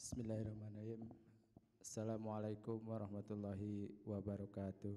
Bismillahirrahmanirrahim. Assalamualaikum warahmatullahi wabarakatuh.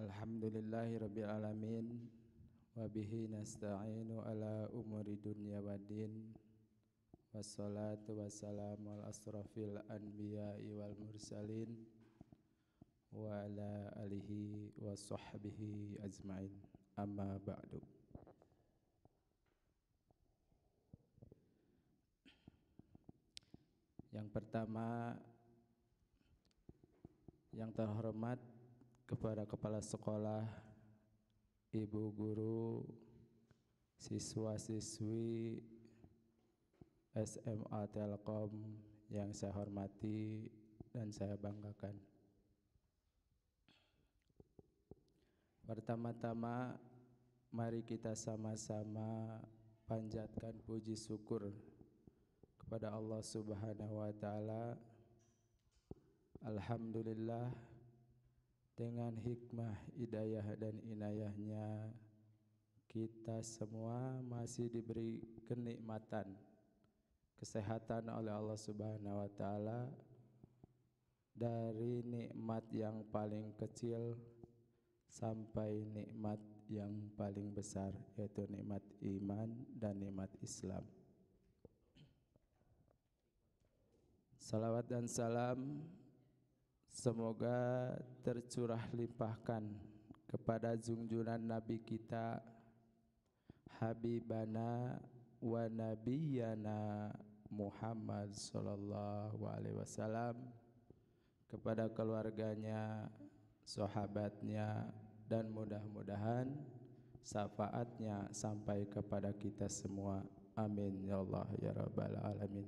Alhamdulillahirabbil alamin wa bihi nasta'inu ala umuri dunya waddin. Wassalatu wassalamu ala asrafil anbiya'i wal mursalin wa ala alihi wa sahbihi ajma'in. Amma ba'du. Yang pertama, yang terhormat kepada kepala sekolah, ibu guru, siswa-siswi SMA Telkom yang saya hormati dan saya banggakan. Pertama-tama, mari kita sama-sama panjatkan puji syukur kepada Allah Subhanahu wa taala. Alhamdulillah, dengan hikmah, hidayah dan inayahnya kita semua masih diberi kenikmatan kesehatan oleh Allah Subhanahu wa taala, dari nikmat yang paling kecil sampai nikmat yang paling besar, yaitu nikmat iman dan nikmat Islam. Salawat dan salam semoga tercurah limpahkan kepada junjungan Nabi kita, Habibana wa Nabiyana Muhammad sallallahu alaihi wasallam, kepada keluarganya, sahabatnya, dan mudah-mudahan syafaatnya sampai kepada kita semua. Amin ya Allah ya rabbal alamin.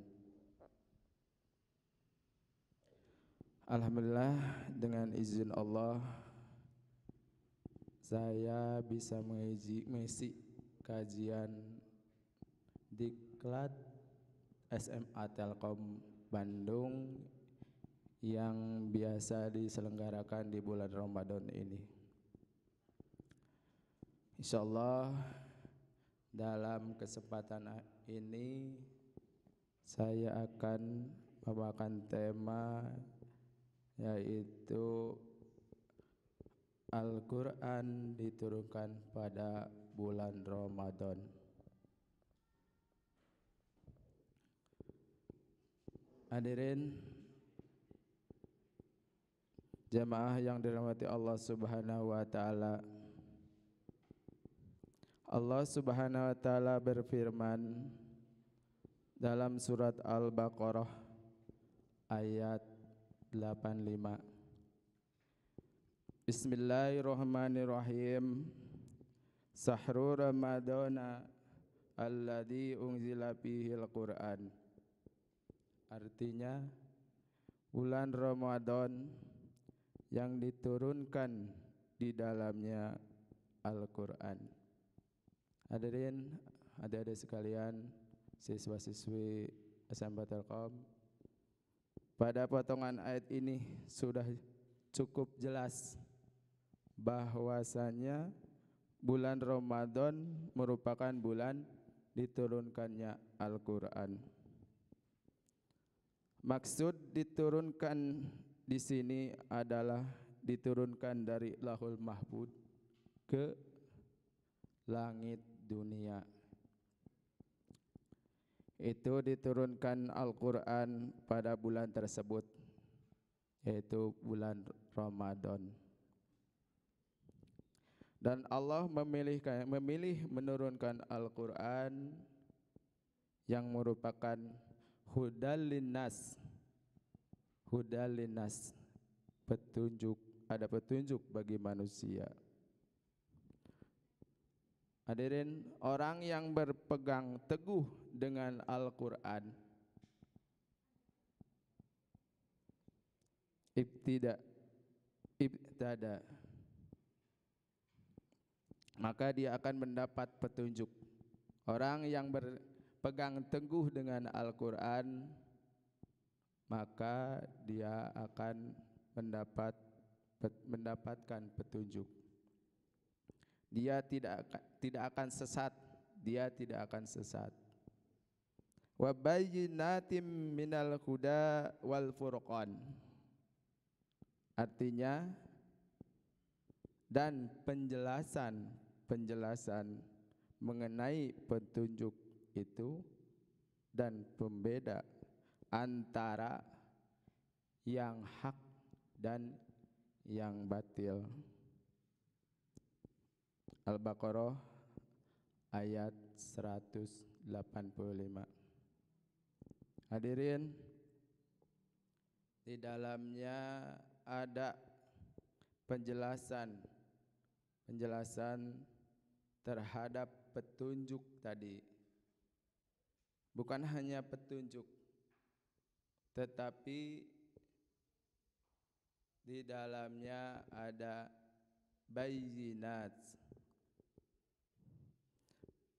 Alhamdulillah, dengan izin Allah saya bisa mengisi kajian Diklat SMA Telkom Bandung yang biasa diselenggarakan di bulan Ramadan ini. Insyaallah dalam kesempatan ini saya akan membawakan tema yaitu Al-Quran diturunkan pada bulan Ramadan. Hadirin jamaah yang dirahmati Allah Subhanahu wa taala. Allah Subhanahu wa taala berfirman dalam surat Al-Baqarah ayat 85. Bismillahirrahmanirrahim. Sahru Ramadana alladzi unzila fihil Qur'an. Artinya bulan Ramadan yang diturunkan di dalamnya Al-Qur'an. Hadirin, adik-adik sekalian, siswa-siswi SMA Telkom, pada potongan ayat ini sudah cukup jelas bahwasanya bulan Ramadan merupakan bulan diturunkannya Al-Qur'an. Maksud diturunkan di sini adalah diturunkan dari Lauhul Mahfuz ke langit dunia. Itu diturunkan Al-Quran pada bulan tersebut, yaitu bulan Ramadan. Dan Allah memilih menurunkan Al-Quran yang merupakan hudal linnas, petunjuk, ada petunjuk bagi manusia. Hadirin, orang yang berpegang teguh dengan Al-Quran ibtada, maka dia akan mendapat petunjuk. Orang yang berpegang teguh dengan Al-Quran, maka dia akan mendapatkan petunjuk. Dia tidak akan sesat dia tidak akan sesat. Wa bayyinatim minal huda wal furqan, artinya dan penjelasan mengenai petunjuk itu dan pembeda antara yang hak dan yang batil. Al-Baqarah ayat 185. Hadirin, di dalamnya ada penjelasan terhadap petunjuk tadi. Bukan hanya petunjuk, tetapi di dalamnya ada bayyinat.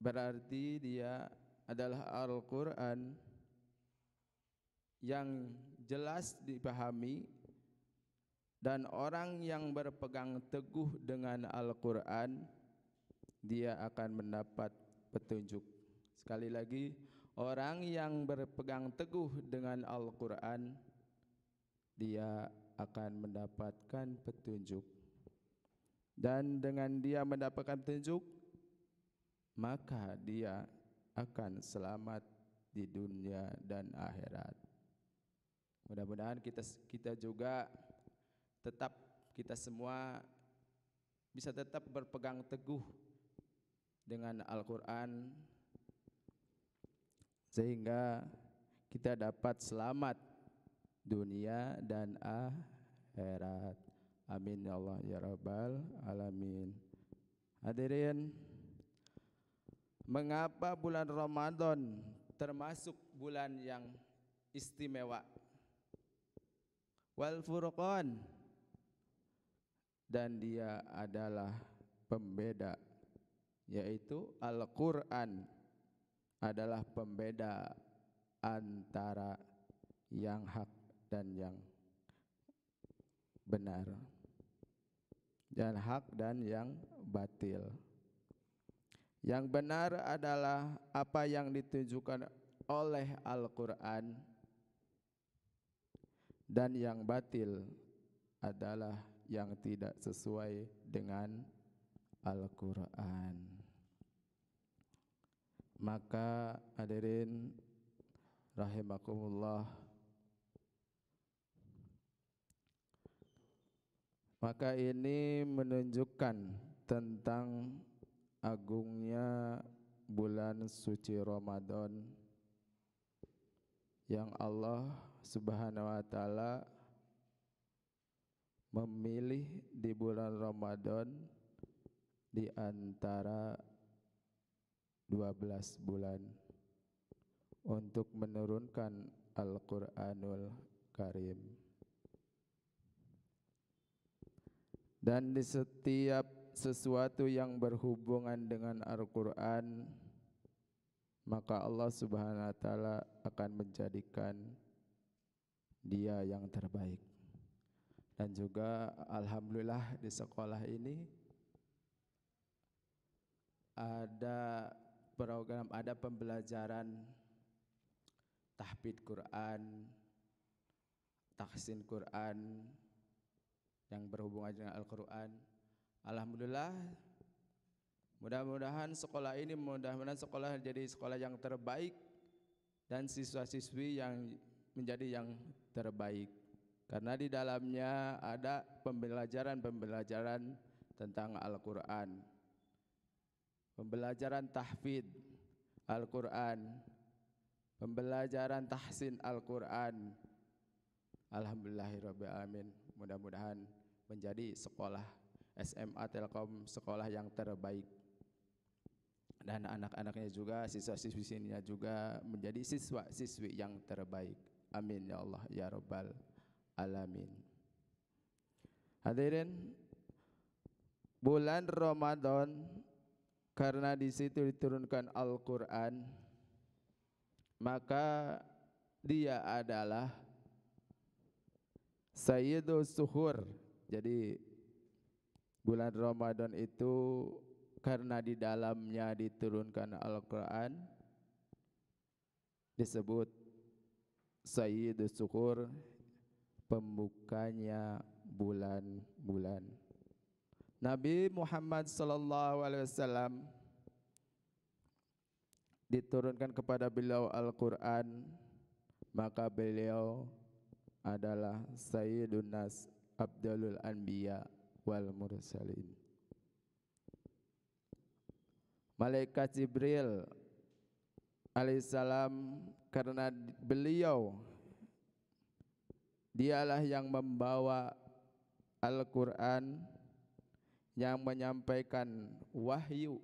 Berarti dia adalah Al-Quran yang jelas dipahami, dan orang yang berpegang teguh dengan Al-Quran dia akan mendapat petunjuk. Sekali lagi, orang yang berpegang teguh dengan Al-Quran dia akan mendapatkan petunjuk, dan dengan dia mendapatkan petunjuk maka dia akan selamat di dunia dan akhirat. Mudah-mudahan kita juga tetap, kita semua bisa tetap berpegang teguh dengan Al-Quran sehingga kita dapat selamat dunia dan akhirat. Amin ya Allah ya Rabbal Alamin. Hadirin, mengapa bulan Ramadan termasuk bulan yang istimewa? Wal Furqan, dan dia adalah pembeda, yaitu Al-Quran adalah pembeda antara yang hak dan yang benar, dan hak dan yang batil. Yang benar adalah apa yang ditunjukkan oleh Al-Quran, dan yang batil adalah yang tidak sesuai dengan Al-Quran. Maka hadirin rahimakumullah, maka ini menunjukkan tentang agungnya bulan suci Ramadan yang Allah Subhanahu wa taala memilih di bulan Ramadan di antara 12 bulan untuk menurunkan Al-Quranul Karim. Dan di setiap sesuatu yang berhubungan dengan Al-Quran, maka Allah Subhanahu wa taala akan menjadikan dia yang terbaik. Dan juga alhamdulillah di sekolah ini ada program, ada pembelajaran tahfidz Quran, tahsin Quran yang berhubungan dengan Al-Quran. Alhamdulillah, mudah-mudahan sekolah ini sekolah jadi sekolah yang terbaik dan siswa-siswi yang menjadi yang terbaik, karena di dalamnya ada pembelajaran tentang Al-Quran, pembelajaran tahfidz Al-Quran, pembelajaran tahsin Al-Quran. Alhamdulillahirabbil alamin. Mudah-mudahan menjadi sekolah SMA Telkom sekolah yang terbaik, dan anak-anaknya juga, siswa-siswinya juga menjadi siswa-siswi yang terbaik. Amin ya Allah ya Rabbal Alamin. Hadirin, bulan Ramadan karena di situ diturunkan Al-Quran, maka dia adalah Sayyidus Suhur. Jadi bulan Ramadan itu karena di dalamnya diturunkan Al-Quran, disebut Sayyidus Syukur, pembukanya bulan-bulan. Nabi Muhammad sallallahu alaihi wasallam diturunkan kepada beliau Al-Quran, maka beliau adalah Sayyidun Nas, Abdulul Anbiya wal Mursalin. Malaikat Jibril alaihissalam, karena beliau dialah yang membawa Al-Quran, yang menyampaikan wahyu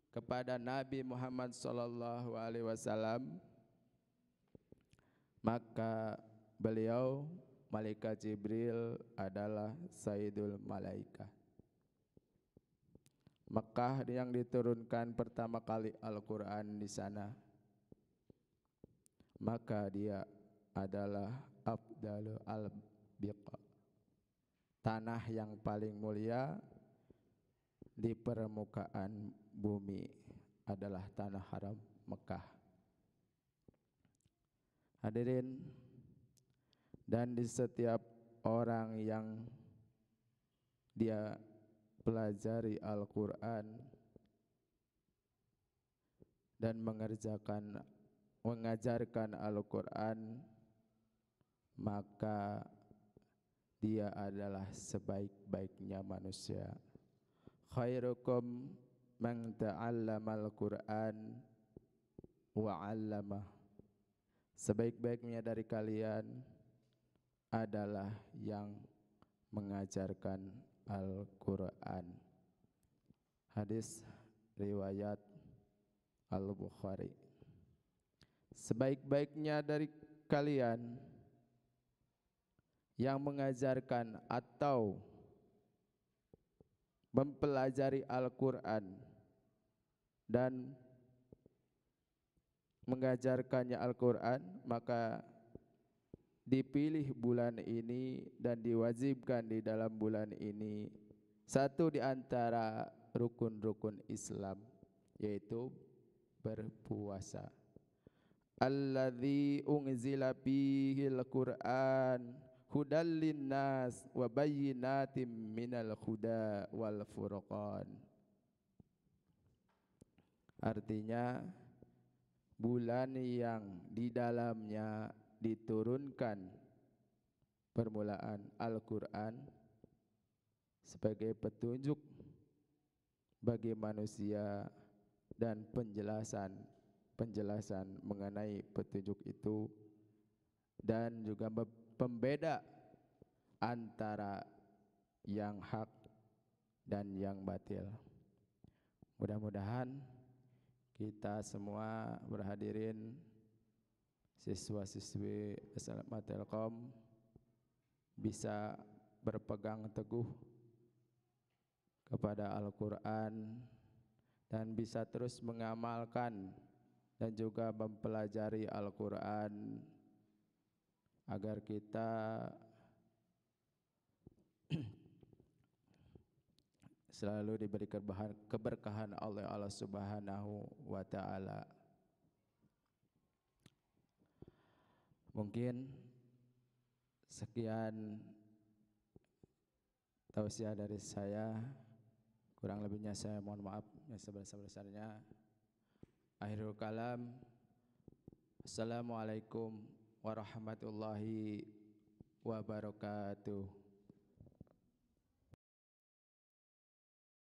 kepada Nabi Muhammad sallallahu alaihi wasallam, maka beliau malaikat Jibril adalah Sayyidul Malaikah. Mekah yang diturunkan pertama kali Al-Quran di sana, maka dia adalah Afdalul Al-Biqa, tanah yang paling mulia di permukaan bumi adalah tanah haram Mekah. Hadirin, dan di setiap orang yang dia pelajari Al-Quran dan mengajarkan Al-Quran, maka dia adalah sebaik-baiknya manusia. Khairukum man ta'allamal Qur'an wa 'allamah. Sebaik-baiknya dari kalian adalah yang mengajarkan Al-Quran. Hadis riwayat Al-Bukhari. Sebaik-baiknya dari kalian yang mengajarkan atau mempelajari Al-Quran dan mengajarkannya Al-Quran, maka dipilih bulan ini dan diwajibkan di dalam bulan ini satu di antara rukun-rukun Islam, yaitu berpuasa. Alladzi unzila bihil Qur'an hudal linnas wa bayyinatim minal huda wal furqan. Artinya bulan yang di dalamnya diturunkan permulaan Al-Quran sebagai petunjuk bagi manusia dan penjelasan mengenai petunjuk itu, dan juga pembeda antara yang hak dan yang batil. Mudah-mudahan kita semua berhadirin siswa-siswi SMA Telkom bisa berpegang teguh kepada Al-Quran dan bisa terus mengamalkan dan juga mempelajari Al-Quran agar kita selalu diberi keberkahan oleh Allah Subhanahu wa ta'ala. Mungkin sekian tausiah dari saya, kurang lebihnya saya mohon maaf yang sebesar-besarnya. Akhirul kalam, assalamualaikum warahmatullahi wabarakatuh.